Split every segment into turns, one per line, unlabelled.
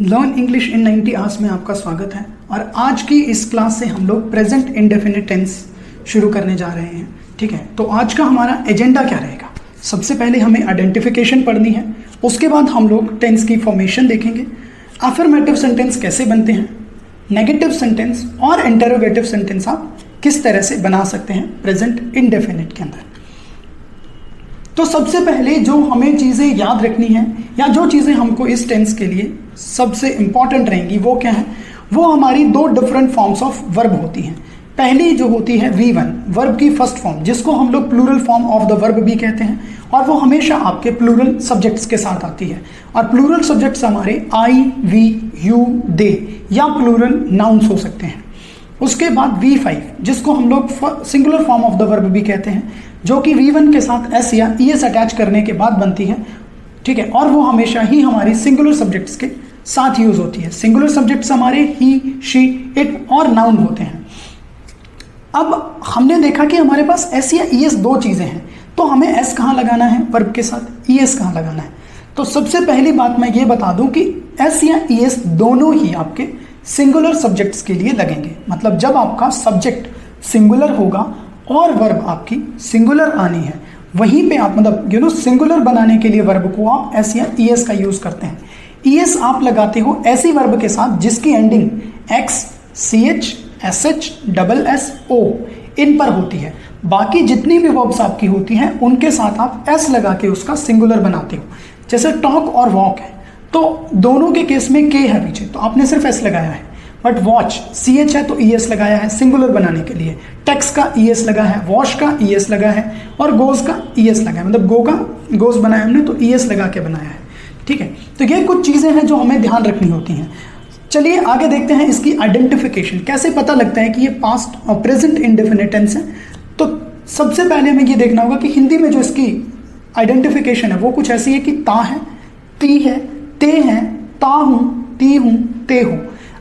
Learn English in 90 hours में आपका स्वागत है। और आज की इस क्लास से हम लोग प्रेजेंट इंडेफिनिट टेंस शुरू करने जा रहे हैं। ठीक है, तो आज का हमारा एजेंडा क्या रहेगा? सबसे पहले हमें आइडेंटिफिकेशन पढ़नी है, उसके बाद हम लोग टेंस की फॉर्मेशन देखेंगे, अफर्मेटिव सेंटेंस कैसे बनते हैं, नेगेटिव सेंटेंस और इंटरोगेटिव सेंटेंस आप किस तरह से बना सकते हैं प्रेजेंट इंडेफिनिट के अंदर। तो सबसे पहले जो हमें चीज़ें याद रखनी है या जो चीज़ें हमको इस टेंस के लिए सबसे इंपॉर्टेंट रहेंगी वो क्या है? वो हमारी दो डिफरेंट फॉर्म्स ऑफ वर्ब होती हैं। पहली जो होती है V1, वर्ब की फर्स्ट फॉर्म, जिसको हम लोग plural form of the verb भी कहते हैं, और वो हमेशा आपके प्लूरल सब्जेक्ट्स के साथ आती है। और प्लूरल सब्जेक्ट्स हमारे I, we, you, they या प्लूरल नाउन्स हो सकते हैं। उसके बाद V5, जिसको हम लोग singular form of the verb भी कहते हैं, जो कि V1 के साथ S या ES अटैच करने के बाद बनती है। ठीक है, और वो हमेशा ही हमारी सिंगुलर सब्जेक्ट्स के साथ यूज होती है। सिंगुलर सब्जेक्ट्स हमारे ही, शी, इट और नाउन होते हैं। अब हमने देखा कि हमारे पास S या ES दो चीजें हैं, तो हमें S कहाँ लगाना है वर्ब के साथ, ES कहाँ लगाना है? तो सबसे पहली बात मैं ये बता दूं कि S या ES दोनों ही आपके सिंगुलर सब्जेक्ट्स के लिए लगेंगे। मतलब जब आपका सब्जेक्ट सिंगुलर होगा और वर्ब आपकी सिंगुलर आनी है, वहीं पे आप मतलब सिंगुलर बनाने के लिए वर्ब को आप S या ES का यूज करते हैं। ES आप लगाते हो ऐसी वर्ब के साथ जिसकी ending X, CH, SH, SS, O इन पर होती है। बाकी जितनी भी वर्ब्स आपकी होती हैं उनके साथ आप S लगा के उसका सिंगुलर बनाते हो। जैसे टॉक और वॉक है, तो दोनों के केस में K है पीछे, तो आपने सिर्फ S लगाया है। बट वॉच CH है तो ES लगाया है सिंगुलर बनाने के लिए। टेक्स का ES लगा है, वॉश का ES लगा है, और गोज का ES लगा है। मतलब गो का गोज बनाया हमने तो ES लगा के बनाया है। ठीक है, तो ये कुछ चीज़ें हैं जो हमें ध्यान रखनी होती हैं। चलिए आगे देखते हैं इसकी आइडेंटिफिकेशन, कैसे पता लगता है कि ये पास्ट और प्रेजेंट इंडेफिनिट टेंस है। तो सबसे पहले हमें ये देखना होगा कि हिंदी में जो इसकी आइडेंटिफिकेशन है वो कुछ ऐसी है कि ता है, ती है, ते हैं, ता हूं, ती हूं, ते हो।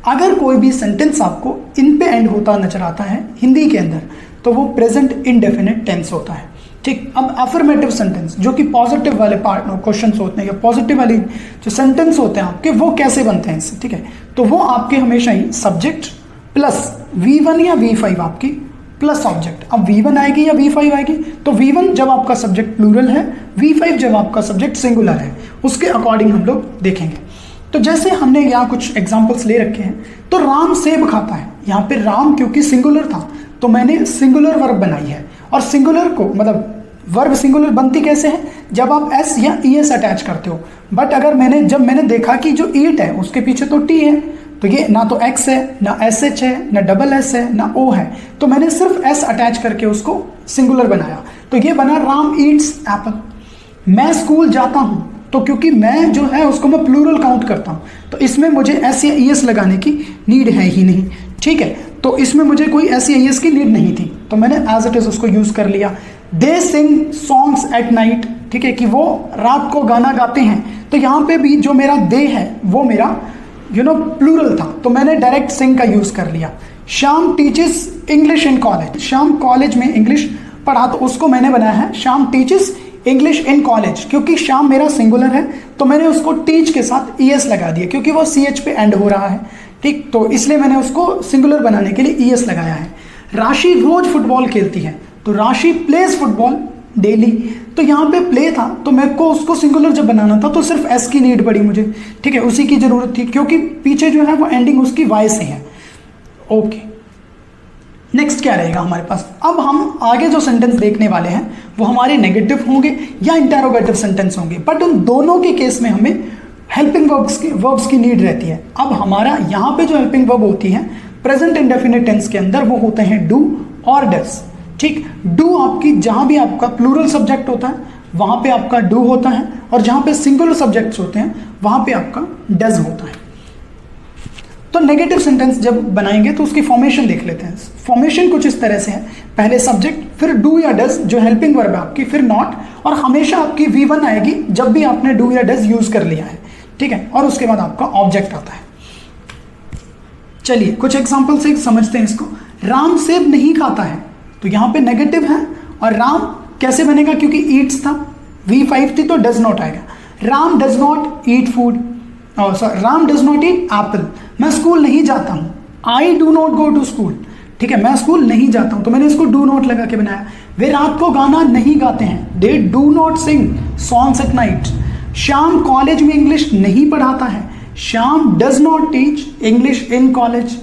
अगर कोई भी सेंटेंस आपको इन पे एंड होता नजर आता है हिंदी के अंदर, तो वो प्रेजेंट इंडेफिनिट टेंस होता है। ठीक, अब अफर्मेटिव सेंटेंस जो कि पॉजिटिव वाले पार्ट क्वेश्चंस होते हैं या पॉजिटिव वाली जो सेंटेंस होते हैं आपके, वो कैसे बनते हैं इससे? ठीक है, तो वो आपके हमेशा ही सब्जेक्ट प्लस V1 या V5 आपकी प्लस ऑब्जेक्ट। अब V1 आएगी या V5 आएगी, तो V1 जब आपका सब्जेक्ट प्लूरल है, V5 जब आपका सब्जेक्ट सिंगुलर है, उसके अकॉर्डिंग हम लोग देखेंगे। तो जैसे हमने यहाँ कुछ एग्जाम्पल्स ले रखे हैं, तो राम सेब खाता है। यहाँ पे राम क्योंकि सिंगुलर था तो मैंने सिंगुलर वर्ब बनाई है। और सिंगुलर को मतलब वर्ब सिंगुलर बनती कैसे है? जब आप S या ES अटैच करते हो। बट अगर जब मैंने देखा कि जो ईट है उसके पीछे तो T है, तो ये ना तो X है, ना SH है, ना SS है, ना O है, तो मैंने सिर्फ S अटैच करके उसको सिंगुलर बनाया। तो ये बना राम ईट्स एप्पल। मैं स्कूल जाता हूँ, तो क्योंकि मैं जो है उसको मैं प्लूरल काउंट करता हूँ, तो इसमें मुझे S या ES लगाने की नीड है ही नहीं। ठीक है, तो इसमें मुझे कोई S या ES की नीड नहीं थी, तो मैंने एज इट इज उसको यूज कर लिया। दे सिंग सॉन्ग्स एट नाइट, ठीक है, कि वो रात को गाना गाते हैं। तो यहाँ पे भी जो मेरा दे है वो मेरा प्लूरल था, तो मैंने डायरेक्ट सिंग का यूज कर लिया। Shyam teaches English in college, Shyam college में इंग्लिश पढ़ा, तो उसको मैंने बनाया है Shyam teaches English in college. क्योंकि श्याम मेरा सिंगुलर है तो मैंने उसको टीच के साथ ES लगा दिया, क्योंकि वो CH पे एंड हो रहा है। ठीक, तो इसलिए मैंने उसको सिंगुलर बनाने के लिए ES लगाया है। राशि रोज फुटबॉल खेलती है, तो राशि प्लेज फुटबॉल डेली। तो यहाँ पे प्ले था, तो मेरे को उसको सिंगुलर जब बनाना था तो सिर्फ S की नीड पड़ी मुझे। ठीक है, उसी की जरूरत थी, क्योंकि पीछे जो है वो एंडिंग उसकी Y से है। ओके, नेक्स्ट क्या रहेगा हमारे पास? अब हम आगे जो सेंटेंस देखने वाले हैं वो हमारे नेगेटिव होंगे या इंटरोगेटिव सेंटेंस होंगे, बट उन दोनों के केस में हमें हेल्पिंग वर्ब्स की नीड रहती है। अब हमारा यहाँ पे जो हेल्पिंग वर्ब होती है प्रेजेंट इंडेफिनिट टेंस के अंदर, वो होते हैं डू और डज। ठीक, डू आपकी जहां भी आपका प्लूरल सब्जेक्ट होता है वहां पे आपका डू होता है, और जहां पे सिंगुलर सब्जेक्ट्स होते हैं वहां पे आपका डज होता है। तो नेगेटिव सेंटेंस जब बनाएंगे तो उसकी फॉर्मेशन देख लेते हैं। फॉर्मेशन कुछ इस तरह से है, पहले सब्जेक्ट, फिर डू या डज जो हेल्पिंग वर्ब है आपकी, फिर नॉट, और हमेशा आपकी V1 आएगी जब भी आपने डू या डज यूज कर लिया है। ठीक है, और उसके बाद आपका ऑब्जेक्ट आता है। चलिए कुछ एग्जाम्पल से समझते हैं इसको। राम सेब नहीं खाता है, तो यहाँ पे नेगेटिव है, और राम कैसे बनेगा? क्योंकि ईट्स था, V5 थी तो डज नॉट आएगा। Ram does not eat food. Ram does not eat apple, मैं स्कूल नहीं जाता हूँ, I do not go to school, ठीक है, मैं स्कूल नहीं जाता हूँ, तो मैंने इसको डू नॉट लगा के बनाया। वे रात को गाना नहीं गाते हैं, they do not Singh songs at night. Shyam college में इंग्लिश नहीं पढ़ाता है, Shyam does not teach English in college.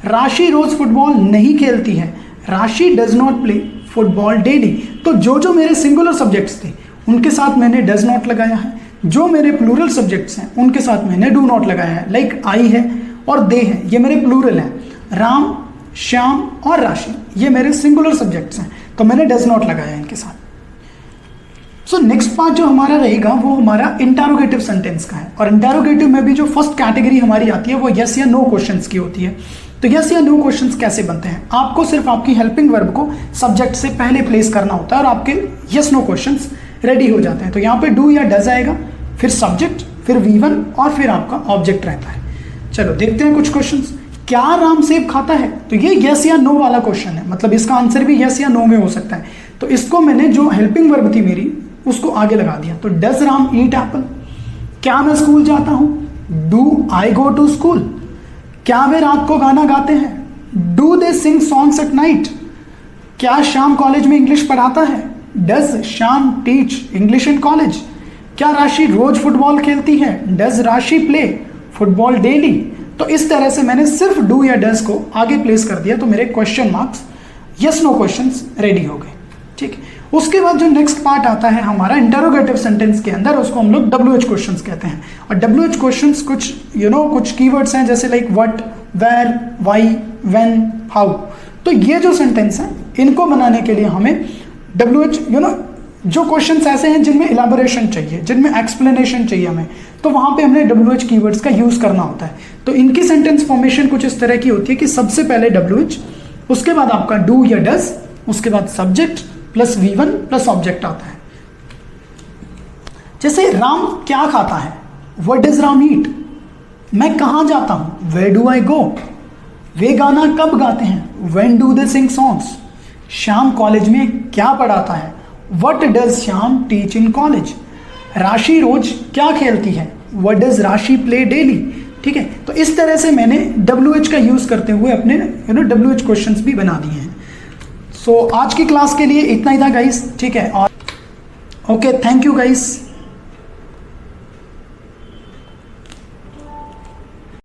राशि रोज फुटबॉल नहीं खेलती है, राशि does not play football daily. तो जो जो मेरे सिंगुलर सब्जेक्ट्स थे उनके साथ मैंने डज नॉट लगाया है, जो मेरे प्लूरल सब्जेक्ट्स हैं उनके साथ मैंने डू नॉट लगाया है। लाइक आई है और दे है, ये मेरे प्लूरल हैं। राम, श्याम और राशि ये मेरे सिंगुलर सब्जेक्ट्स हैं, तो मैंने डज नॉट लगाया है इनके साथ। सो नेक्स्ट पार्ट जो हमारा रहेगा वो हमारा इंटरोगेटिव सेंटेंस का है। और इंटरोगेटिव में भी जो फर्स्ट कैटेगरी हमारी आती है वो यस या नो क्वेश्चंस की होती है। तो यस या नो क्वेश्चंस कैसे बनते हैं, आपको सिर्फ आपकी हेल्पिंग वर्ब को सब्जेक्ट से पहले प्लेस करना होता है और आपके यस नो क्वेश्चंस रेडी हो जाते हैं। तो यहाँ पे डू या डज आएगा, फिर सब्जेक्ट, फिर V1 और फिर आपका ऑब्जेक्ट रहता है। चलो देखते हैं कुछ क्वेश्चंस। क्या राम सेब खाता है, तो ये यस या नो वाला क्वेश्चन है, मतलब इसका आंसर भी यस या नो में हो सकता है। तो इसको मैंने जो हेल्पिंग वर्ब थी मेरी उसको आगे लगा दिया। तो डज राम ईट एप्पल, क्या मैं स्कूल जाता हूं, do I go to school. क्या वे रात को गाना गाते हैं, do they sing songs at night. क्या श्याम कॉलेज में इंग्लिश पढ़ाता है, does Shyam teach English in college. क्या राशि रोज फुटबॉल खेलती है, डज राशि प्ले फुटबॉल डेली। तो इस तरह से मैंने सिर्फ डू या डज को आगे प्लेस कर दिया, तो मेरे question marks yes no questions ready हो गए। ठीक है, उसके बाद जो नेक्स्ट पार्ट आता है हमारा इंटरोगेटिव सेंटेंस के अंदर, उसको हम लोग WH क्वेश्चंस कहते हैं। और WH क्वेश्चंस कुछ कुछ कीवर्ड्स हैं, जैसे like what, where, why, when, how. तो ये जो सेंटेंस है इनको बनाने के लिए हमें WH जो क्वेश्चंस ऐसे हैं जिनमें इलाबोरेशन चाहिए, जिनमें एक्सप्लेनेशन चाहिए हमें, तो वहां पे हमने WH कीवर्ड्स का यूज करना होता है। तो इनकी सेंटेंस फॉर्मेशन कुछ इस तरह की होती है कि सबसे पहले WH, उसके बाद आपका डू या डज, उसके बाद subject plus V1 plus object आता है। जैसे राम क्या खाता है, व्हाट डज राम ईट। मैं कहां जाता हूं, वेयर डू आई गो। वे गाना कब गाते हैं, when do they sing songs. Shyam college में क्या पढ़ाता है, what does Shyam teach in college. राशि रोज क्या खेलती है, व्हाट डज राशि प्ले डेली। ठीक है, तो इस तरह से मैंने WH का यूज करते हुए अपने WH क्वेश्चंस भी बना दिए हैं। सो आज की क्लास के लिए इतना ही था गाइस, ठीक है। और ओके, थैंक यू गाइस।